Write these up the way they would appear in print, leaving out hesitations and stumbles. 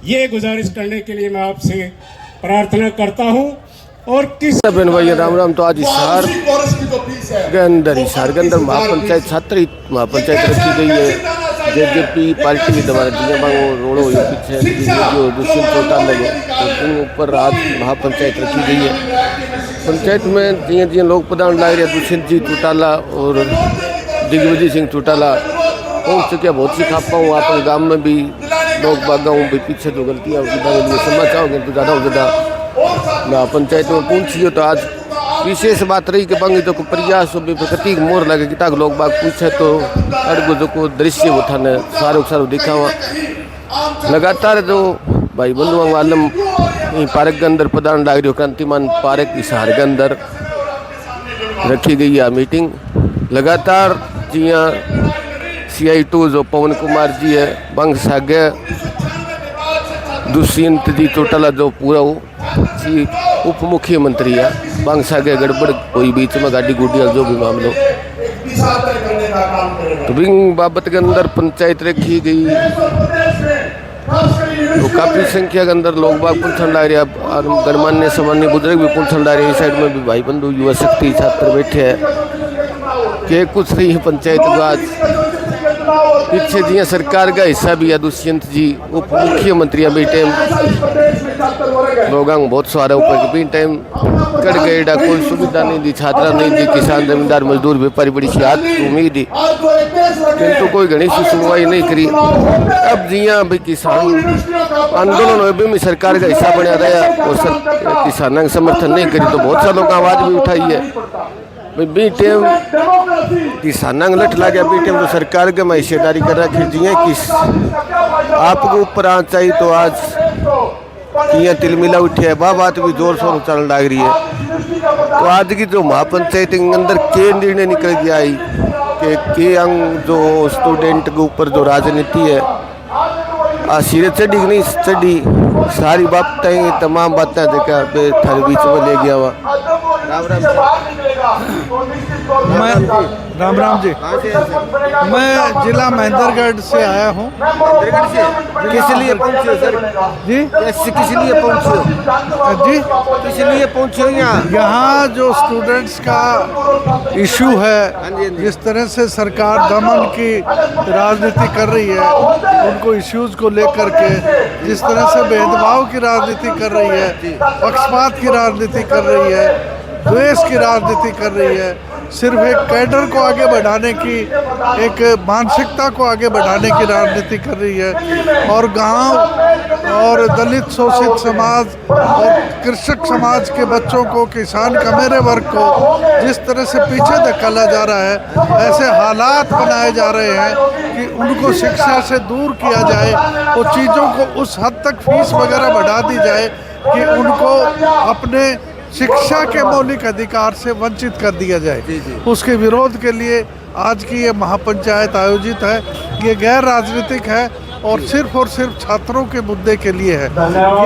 ये गुजारिश करने के लिए मैं आपसे प्रार्थना करता हूँ। और किस भैया राम राम। तो आज हिसार के अंदर महापंचायत छात्र महापंचायत रखी गई है। जेजेपी पार्टी के द्वारा जिन्हें रोड़ो पीछे जो दुष्यंत चौटाला लगे तो ऊपर आज महापंचायत रखी गई है। पंचायत में जिये जिये लोग प्रधान लाग रहे दुष्यंत जी चौटाला और दिग्विजय सिंह चौटाला पहुँच चुके। बहुत सी खापा हूँ आप गाँव में भी लोग बागा हूँ भी पीछे जो गलतियाँ समझ चाहोगे तो ज़्यादा हो ज़्यादा पंचायत में पूछिए। तो आज विशेष बात रही कि बंगी तो प्रयास प्रतीक मोर लगे कि लोग बाग पूछे तो अड़गो जो को दृश्य वो था न सारो दिखा हुआ लगातार जो भाई बंधु आलम पार्क के अंदर प्रधान लाग रही क्रांतिमान पार्क हिसार के अंदर रखी गई है मीटिंग। लगातार जिया CI2 जो पवन कुमार जी है बंग सागे दुष्यंत जी चौटाला जो पूरा उप मुख्यमंत्री है बंग सागे गड़बड़ कोई बीच में गाड़ी गुडिया जो भी मामलो तो बिंग बाबत के अंदर पंचायत रखी गई। तो काफ़ी संख्या के अंदर लोग बाग पूछन ला रहे और गणमान्य सामान्य बुजुर्ग भी पूछन ला रहे। इस साइड में भी भाई बंधु युवा शक्ति छात्र बैठे हैं कि कुछ रही है पंचायत आज पीछे जी सरकार का हिस्सा भी है दुष्यंत जी उप मुख्यमंत्री भी टाइम लोग बहुत सारे ऊपर भी टाइम कट गए कोई सुविधा नहीं दी छात्रा नहीं दी किसान जमींदार मजदूर व्यापारी बड़ी सी उम्मीद दी किंतु कोई घनी सी सुनवाई नहीं करी। अब जिया भाई किसान आंदोलन भी सरकार का हिस्सा बनया रहा और किसानों का समर्थन नहीं करी तो बहुत सा लोग आवाज़ भी उठाई है बी टाइम किसानों लठ ला गया बी टाइम तो सरकार के में हिस्सेदारी कर रखी जिए किस आपको ऊपर आना चाहिए। तो आज किया तिलमिला उठे है बात भी जोर शोर चलने लग रही है। तो आज की जो महापंचायत के अंदर के निर्णय निकल गया आई कि अंग जो स्टूडेंट के ऊपर जो राजनीति है सिरे चढ़ी नहीं चढ़ी सारी बातें तमाम बातें देखा थारे बीच में ले गया हुआ। राम राम जी। मैं जिला महेंद्रगढ़ से आया हूँ। किस लिए पहुँचे सर जी? किस लिए पहुँचे जी? किस लिए पहुँचे यहाँ जो स्टूडेंट्स का इशू है जिस तरह से सरकार दमन की राजनीति कर रही है उनको इश्यूज को लेकर के जिस तरह से भेदभाव की राजनीति कर रही है पक्षपात की राजनीति कर रही है द्वेष की राजनीति कर रही है सिर्फ एक कैडर को आगे बढ़ाने की एक मानसिकता को आगे बढ़ाने की राजनीति कर रही है और गांव और दलित शोषित समाज और कृषक समाज के बच्चों को किसान कमेरे वर्ग को जिस तरह से पीछे धकेला जा रहा है ऐसे हालात बनाए जा रहे हैं कि उनको शिक्षा से दूर किया जाए वो चीज़ों को उस हद तक फीस वगैरह बढ़ा दी जाए कि उनको अपने शिक्षा के मौलिक अधिकार से वंचित कर दिया जाए। उसके विरोध के लिए आज की ये महापंचायत आयोजित है। ये गैर राजनीतिक है और सिर्फ छात्रों के मुद्दे के लिए है।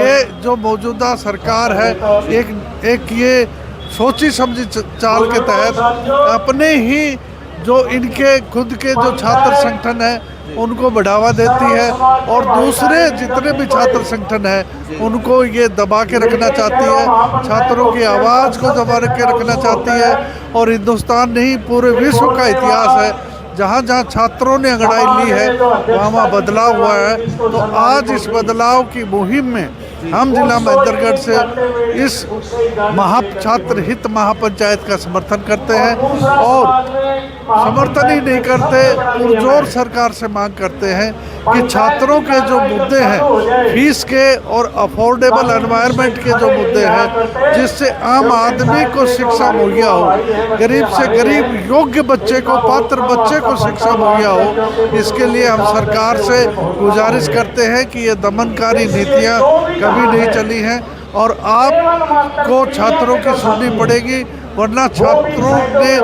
ये जो मौजूदा सरकार है एक ये सोची समझी चाल के तहत अपने ही जो इनके खुद के जो छात्र संगठन है उनको बढ़ावा देती है और दूसरे जितने भी छात्र संगठन हैं उनको ये दबा के रखना चाहती है छात्रों की आवाज़ को दबा के रखना चाहती है। और हिंदुस्तान नहीं पूरे विश्व का इतिहास है जहाँ जहाँ छात्रों ने अंगड़ाई ली है वहाँ बदलाव हुआ है। तो आज इस बदलाव की मुहिम में हम जिला महेंद्रगढ़ से इस छात्र हित महापंचायत का समर्थन करते हैं और समर्थन ही नहीं करते पुरजोर सरकार से मांग करते हैं कि छात्रों के जो मुद्दे हैं फीस के और अफोर्डेबल एनवायरनमेंट के जो मुद्दे हैं जिससे आम आदमी को शिक्षा मुहैया हो गरीब से गरीब योग्य बच्चे को पात्र बच्चे को शिक्षा मुहैया हो इसके लिए हम सरकार से गुजारिश करते हैं कि ये दमनकारी नीतियाँ कभी नहीं चली हैं और आपको छात्रों की सुननी पड़ेगी वरना छात्रों ने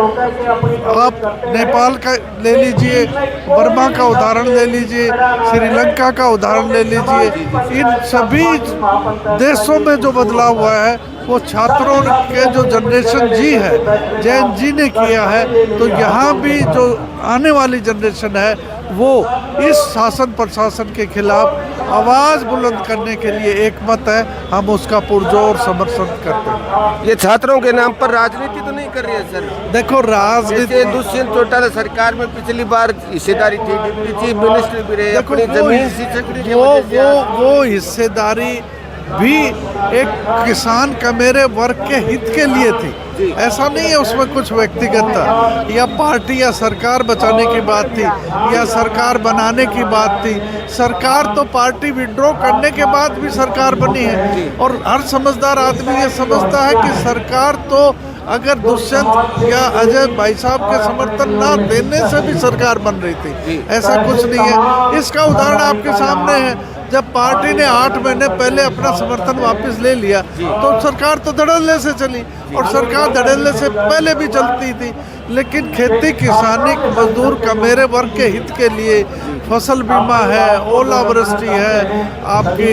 आप नेपाल का ले लीजिए बर्मा का उदाहरण ले लीजिए श्रीलंका का उदाहरण ले लीजिए इन सभी देशों में जो बदलाव हुआ है वो छात्रों के जो जनरेशन जी है जैन जी ने किया है। तो यहाँ भी जो आने वाली जनरेशन है वो इस शासन प्रशासन के खिलाफ आवाज़ बुलंद करने के लिए एकमत है। हम उसका पुरजोर समर्थन करते हैं। ये छात्रों के नाम पर राजनीति तो नहीं कर रही है सर? देखो, राजनीति जैसे दुष्यंत चौटाला सरकार में पिछली बार हिस्सेदारी थी, डिप्टी चीफ मिनिस्टर भी रहे, अपनी जमीन वो हिस्सेदारी भी एक किसान का मेरे वर्ग के हित के लिए थी। ऐसा नहीं है उसमें कुछ व्यक्तिगत था या पार्टी या सरकार बचाने की बात थी या सरकार बनाने की बात थी। सरकार तो पार्टी विड्रॉ करने के बाद भी सरकार बनी है, और हर समझदार आदमी ये समझता है कि सरकार तो अगर दुष्यंत या अजय भाई साहब के समर्थन ना देने से भी सरकार बन रही थी। ऐसा कुछ नहीं है। इसका उदाहरण आपके सामने है। जब पार्टी ने 8 महीने पहले अपना समर्थन वापस ले लिया तो सरकार तो धड़ल्ले से चली, और सरकार धड़ल्ले से पहले भी चलती थी। लेकिन खेती किसानी मजदूर का मेरे वर्ग के हित के लिए फसल बीमा है, ओलावृष्टि है, आपकी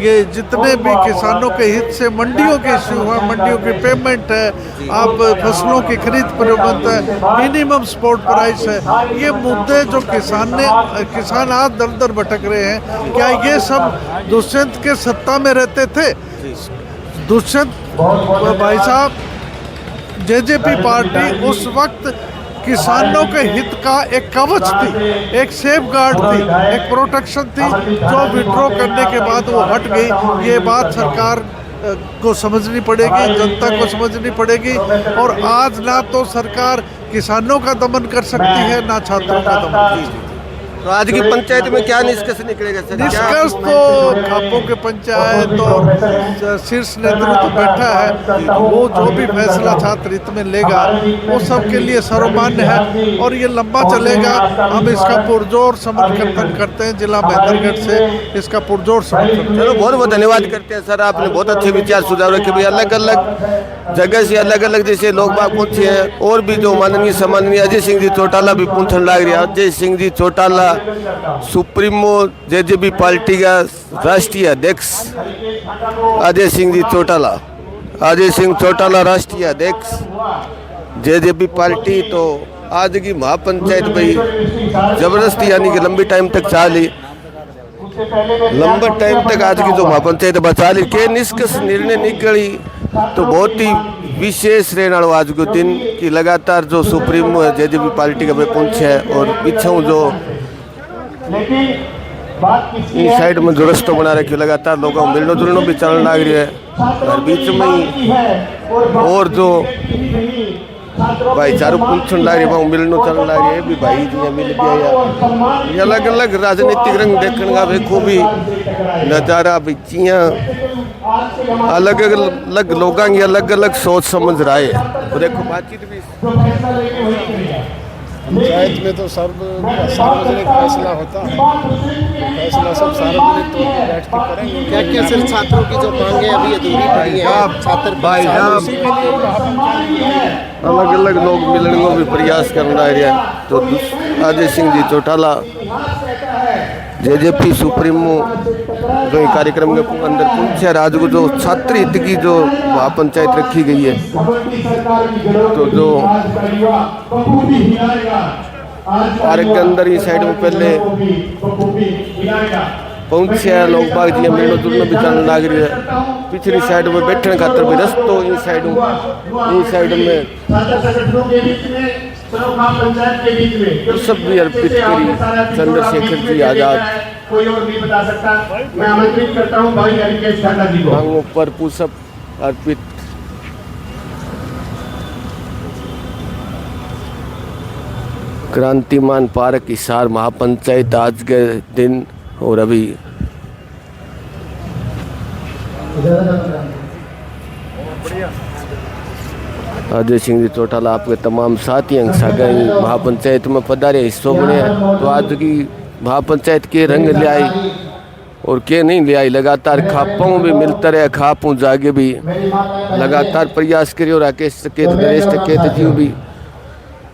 ये जितने भी किसानों के हित से मंडियों के इश्यू है, मंडियों की पेमेंट है, आप फसलों की खरीद प्रबंध है, मिनिमम सपोर्ट प्राइस है, ये मुद्दे जो किसान आज दर दर भटक रहे हैं, क्या ये सब दुष्यंत के सत्ता में रहते थे? दुष्यंत भाई साहब, जेजेपी पार्टी उस वक्त किसानों के हित का एक कवच थी, एक सेफ गार्ड थी, एक प्रोटेक्शन थी, जो विड्रॉ करने के बाद वो हट गई। ये बात सरकार को समझनी पड़ेगी, जनता को समझनी पड़ेगी। और आज ना तो सरकार किसानों का दमन कर सकती है, ना छात्रों का दमन कर सकती है। तो आज की पंचायत में क्या निष्कर्ष निकलेगा सर? निष्कर्ष तो खापों के पंचायत और शीर्ष नेतृत्व बैठा है, वो जो भी फैसला छात्र हित में लेगा वो सबके लिए सर्वमान्य है, और ये लंबा चलेगा। हम इसका पुरजोर समर्थन करते हैं। जिला महेंद्रगढ़ से इसका पुरजोर समर्थन। चलो, बहुत बहुत धन्यवाद करते हैं सर, आपने बहुत अच्छे विचार सुझाव रखे। भाई अलग अलग जगह से अलग अलग जैसे लोग बाग पहुंचे हैं, और भी जो माननीय सम्माननीय अजय सिंह जी चौटाला भी पूछने लग रहे हैं। Ajay Singh ji Chautala supremo JJP party का राष्ट्रीय अध्यक्ष अजय सिंह जी चौटाला, अजय सिंह चौटाला राष्ट्रीय अध्यक्ष जेजेपी पार्टी। तो आज की महापंचायत भाई जबरदस्ती यानी कि लंबी टाइम तक चाली, लंबा टाइम तक आज की जो महापंचायत बचा ली के निष्कर्ष निर्णय निकली, तो बहुत ही विशेष रहने वाला आज के दिन की लगातार जो सुप्रीमो है जेजेपी पार्टी का भी पहुंचे है, और पीछे जो इन साइड में जो रस्तो बना रखे लगातार लोगों को मिलनो जुलनो भी चलने लग रही है, और बीच में ही और जो भाईचारू पूछने लग रही है, मिलनो चलने लग रही है भी भाई जी मिल गया। ये अलग अलग राजनीतिक रंग देखने का भी खूबी नज़ारा भी चियाँ अलग अलग लोगों की अलग अलग सोच समझ रहा है। तो देखो बातचीत भी पंचायत में तो सार्वजनिक फैसला होता है, फैसला सब सार्वजनिक तौर पर बैठ के करेंगे। क्या क्या सिर्फ छात्रों की जो मांगे अभी अधूरी पड़ी है, छात्र भाई अलग अलग लोग मिलने को भी प्रयास कर रहे हैं। तो अजय सिंह जी चौटाला जेजेपी सुप्रीमो जो कार्यक्रम के अंदर पूछे आज को जो छात्र हित की जो महापंचायत रखी गई है, तो जो पार्क के अंदर ही साइड में पहले पहुंचे हैं लोग बाग जी मिलनो जुलनो भी चलने लग रही है। पिछली साइड में बैठने खातर भी रस्तो इन साइड में सब भी अर्पित करी चंद्रशेखर जी आजाद। कोई और नहीं बता सकता। मैं आमंत्रित करता हूं भाई हरिकेश ठाकुर जी को। मांगों पर पुष्प अर्पित। क्रांतिमान पार्क हिसार महापंचायत आज के दिन, और अभी अजय सिंह जी चौटाला आपके तमाम साथी अंशागई महापंचायत में पधारे हिस्सों बने। तो आज की महापंचायत के रंग ले आई और के नहीं ले आई, लगातार खापों भी मिलता रहे, खापों जागे भी लगातार प्रयास करिए। और राकेश सकेत नरेश सकेत जी भी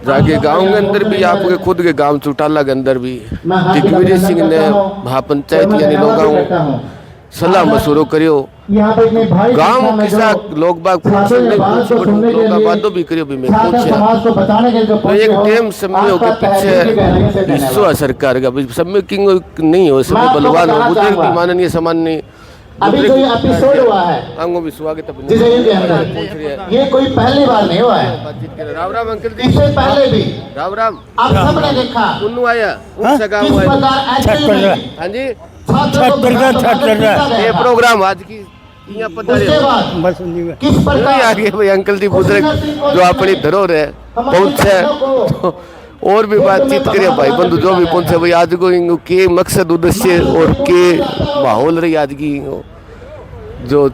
जागे गांव के अंदर भी, आपके खुद के गांव चौटाला के अंदर भी दिग्विजय सिंह ने महापंचायत यानी लोगों सलाह मशवरो करियो गांव किसा लोग बाग पूछन नहीं लोग बातों भी करियो भी मैं पूछया तो एक टेम समय के पीछे हिस्सा है सरकार का समय किंग नहीं हो समय बलवान हो बुजुर्ग की माननीय सामान्य अभी जो ये एपिसोड हुआ है अंगों भी स्वागत है जिसे के अंदर ये कोई पहली बार नहीं हुआ है। राम राम अंकल जी इससे पहले भी राम राम आप सबने देखा कुन्नू आया उन सगा किस हुआ प्रकार एक्चुअली हां जी छात्र ये प्रोग्राम आज की यहाँ पधारे उसके बाद किस नहीं प्रकार आगे भाई अंकल जी बुजुर्ग जो अपनी धरोहर है पहुंचे तो और भी बातचीत करिए भाई बंधु जो भी पहुंचे भाई आज को इनको के मकसद उद्देश्य और के माहौल रही आज की जो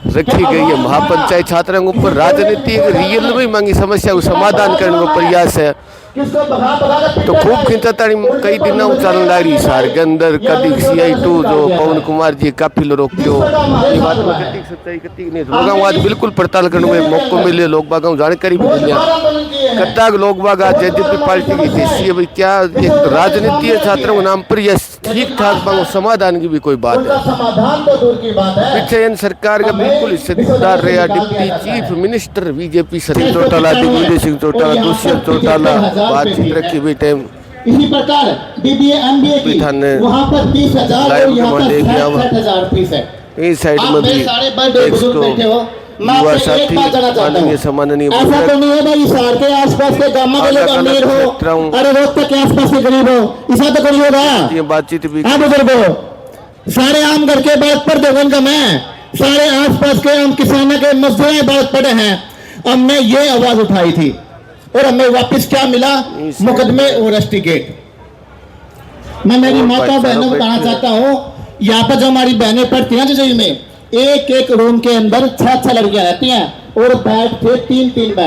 रखी गई है महापंचायत छात्रों के ऊपर राजनीति रियल में मांगी समस्या को समाधान करने का प्रयास है किसको भगा भगा के तो खूब खिंचातानी कई दिन चलन लागी सार के अंदर कदी CI2 जो पवन कुमार जी काफी रोक्यो ये बात में कतिक सच्चाई कतिक नहीं लोग आज बिल्कुल पड़ताल करने में मौका मिले लोग बागों जानकारी भी दिया कत्ता लोग बाग आज जेजेपी पार्टी की देशी भाई क्या एक राजनीति छात्रों के नाम पर यह ठीक ठाक बागों समाधान की भी कोई बात है समाधान तो दूर की बात है। पीछे इन सरकार का बिल्कुल हिस्सेदार रहा deputy chief minister BJP Sachin Chautala Digvijay Singh Chautala Dushyant Chautala बातचीत रखी हुई टाइम इसी प्रकार BBA MBA की थाने वहाँ पर 30,000 और यहाँ पर 60,000 फीस है। इस साइड में भी सारे बड़े बुजुर्ग बैठे हो मैं युवा आपसे एक साथी बात जानना चाहता माननीय हूँ सम्माननीय ऐसा तो नहीं है भाई शहर के आसपास के गांव के लोग अमीर हो अरे रोहतक के आसपास के गरीब हो ऐसा तो नहीं होगा। ये बातचीत भी हाँ बुजुर्गो सारे आम घर के बात पर देवन का मैं सारे आसपास के हम किसानों के मजदूर बात पड़े हैं हमने ये आवाज उठाई थी और हमें वापस क्या मिला मुकदमे और रस्टिकेट। मैं मेरी माता बहनों को बताना चाहता हूँ यहाँ पर जो हमारी बहनें पढ़ती हैं जजई में एक रूम के अंदर 6 लड़कियां रहती हैं और बेड थे 3 बेड।